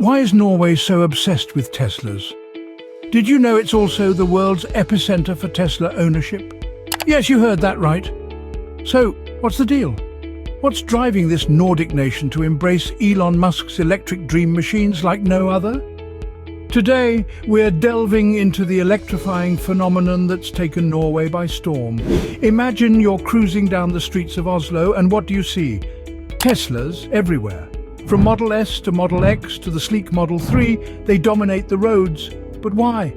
Why is Norway so obsessed with Teslas? Did you know it's also the world's epicenter for Tesla ownership? Yes, you heard that right. So, what's the deal? What's driving this Nordic nation to embrace Elon Musk's electric dream machines like no other? Today, we're delving into the electrifying phenomenon that's taken Norway by storm. Imagine you're cruising down the streets of Oslo, and what do you see? Teslas everywhere. From Model S to Model X to the sleek Model 3, they dominate the roads. But why?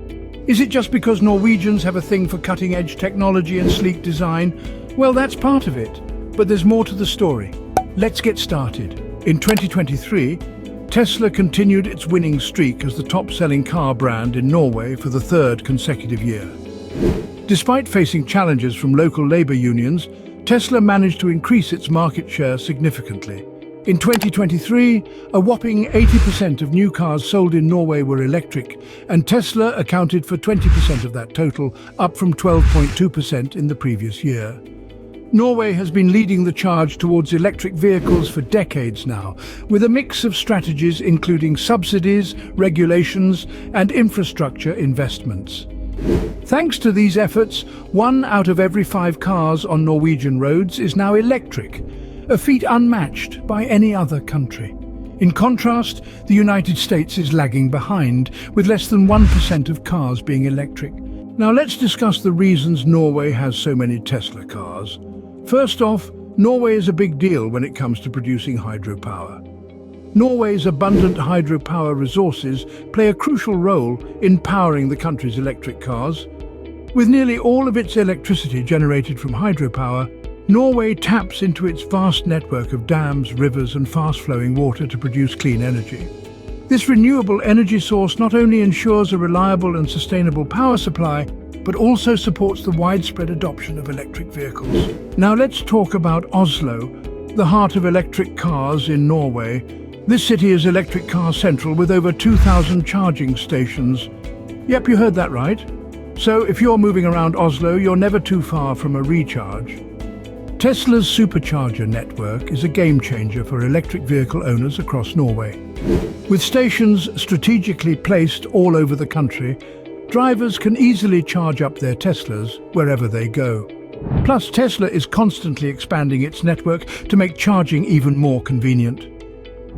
Is it just because Norwegians have a thing for cutting-edge technology and sleek design? Well, that's part of it. But there's more to the story. Let's get started. In 2023, Tesla continued its winning streak as the top-selling car brand in Norway for the third consecutive year. Despite facing challenges from local labor unions, Tesla managed to increase its market share significantly. In 2023, a whopping 80% of new cars sold in Norway were electric, and Tesla accounted for 20% of that total, up from 12.2% in the previous year. Norway has been leading the charge towards electric vehicles for decades now, with a mix of strategies including subsidies, regulations, and infrastructure investments. Thanks to these efforts, 1 out of every 5 cars on Norwegian roads is now electric, a feat unmatched by any other country. In contrast, the United States is lagging behind, with less than 1% of cars being electric. Now let's discuss the reasons Norway has so many Tesla cars. First off, Norway is a big deal when it comes to producing hydropower. Norway's abundant hydropower resources play a crucial role in powering the country's electric cars. With nearly all of its electricity generated from hydropower, Norway taps into its vast network of dams, rivers, and fast-flowing water to produce clean energy. This renewable energy source not only ensures a reliable and sustainable power supply, but also supports the widespread adoption of electric vehicles. Now let's talk about Oslo, the heart of electric cars in Norway. This city is electric car central with over 2,000 charging stations. Yep, you heard that right. So if you're moving around Oslo, you're never too far from a recharge. Tesla's supercharger network is a game-changer for electric vehicle owners across Norway. With stations strategically placed all over the country, drivers can easily charge up their Teslas wherever they go. Plus, Tesla is constantly expanding its network to make charging even more convenient.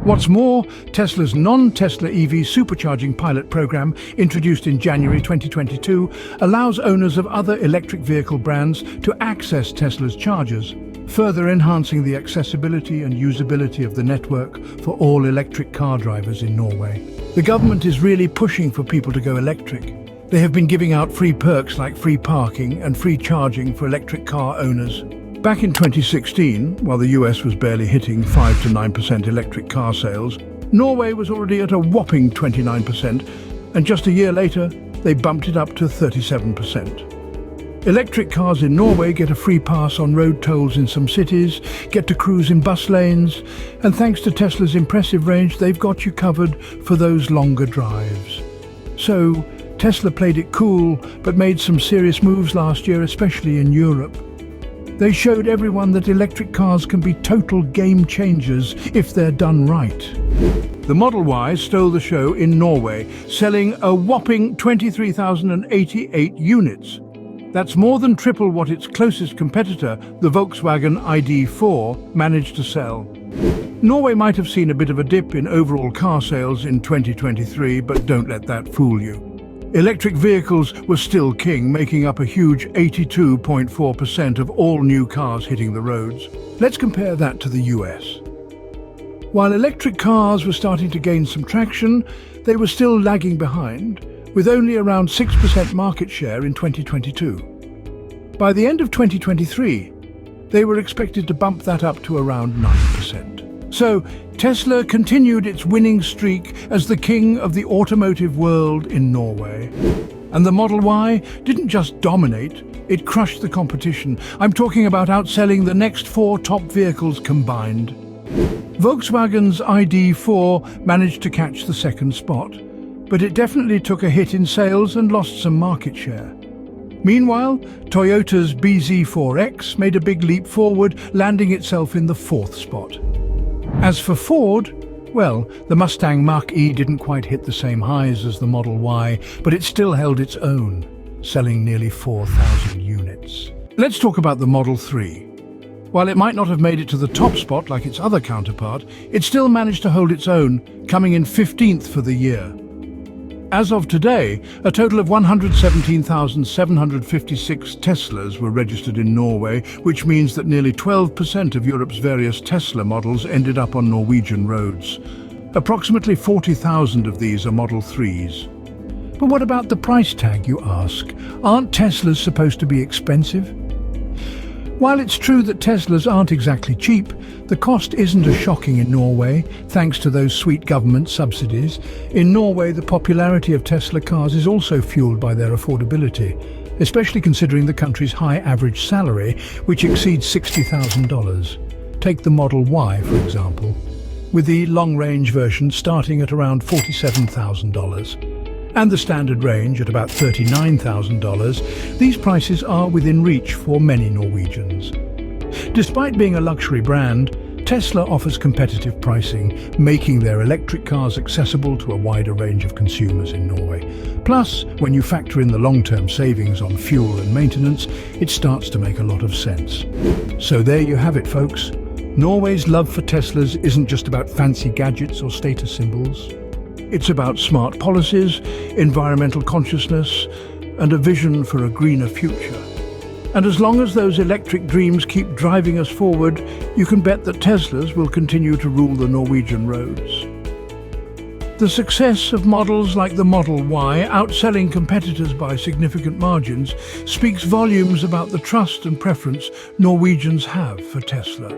What's more, Tesla's non-Tesla EV supercharging pilot program, introduced in January 2022, allows owners of other electric vehicle brands to access Tesla's chargers, further enhancing the accessibility and usability of the network for all electric car drivers in Norway. The government is really pushing for people to go electric. They have been giving out free perks like free parking and free charging for electric car owners. Back in 2016, while the US was barely hitting 5 to 9% electric car sales, Norway was already at a whopping 29%, and just a year later, they bumped it up to 37%. Electric cars in Norway get a free pass on road tolls in some cities, get to cruise in bus lanes, and thanks to Tesla's impressive range, they've got you covered for those longer drives. So, Tesla played it cool, but made some serious moves last year, especially in Europe. They showed everyone that electric cars can be total game changers if they're done right. The Model Y stole the show in Norway, selling a whopping 23,088 units. That's more than triple what its closest competitor, the Volkswagen ID.4, managed to sell. Norway might have seen a bit of a dip in overall car sales in 2023, but don't let that fool you. Electric vehicles were still king, making up a huge 82.4% of all new cars hitting the roads. Let's compare that to the US. While electric cars were starting to gain some traction, they were still lagging behind, with only around 6% market share in 2022. By the end of 2023, they were expected to bump that up to around 9%. So, Tesla continued its winning streak as the king of the automotive world in Norway. And the Model Y didn't just dominate, it crushed the competition. I'm talking about outselling the next 4 top vehicles combined. Volkswagen's ID.4 managed to catch the second spot, but it definitely took a hit in sales and lost some market share. Meanwhile, Toyota's BZ4X made a big leap forward, landing itself in the 4th spot. As for Ford, Well, the Mustang Mach-E didn't quite hit the same highs as the Model Y, but it still held its own, selling nearly 4,000 units. Let's talk about the Model 3. While it might not have made it to the top spot like its other counterpart, it still managed to hold its own, coming in 15th for the year. As of today, a total of 117,756 Teslas were registered in Norway, which means that nearly 12% of Europe's various Tesla models ended up on Norwegian roads. Approximately 40,000 of these are Model 3s. But what about the price tag, you ask? Aren't Teslas supposed to be expensive? While it's true that Teslas aren't exactly cheap, the cost isn't as shocking in Norway, thanks to those sweet government subsidies. In Norway, the popularity of Tesla cars is also fueled by their affordability, especially considering the country's high average salary, which exceeds $60,000. Take the Model Y, for example, with the long-range version starting at around $47,000. And the standard range at about $39,000, these prices are within reach for many Norwegians. Despite being a luxury brand, Tesla offers competitive pricing, making their electric cars accessible to a wider range of consumers in Norway. Plus, when you factor in the long-term savings on fuel and maintenance, it starts to make a lot of sense. So there you have it, folks. Norway's love for Teslas isn't just about fancy gadgets or status symbols. It's about smart policies, environmental consciousness, and a vision for a greener future. And as long as those electric dreams keep driving us forward, you can bet that Teslas will continue to rule the Norwegian roads. The success of models like the Model Y, outselling competitors by significant margins, speaks volumes about the trust and preference Norwegians have for Tesla.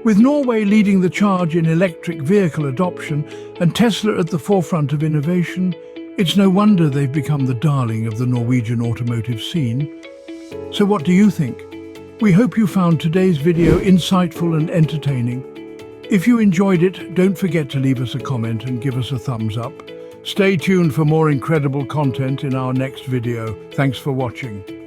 With Norway leading the charge in electric vehicle adoption and Tesla at the forefront of innovation, it's no wonder they've become the darling of the Norwegian automotive scene. So what do you think? We hope you found today's video insightful and entertaining. If you enjoyed it, don't forget to leave us a comment and give us a thumbs up. Stay tuned for more incredible content in our next video. Thanks for watching.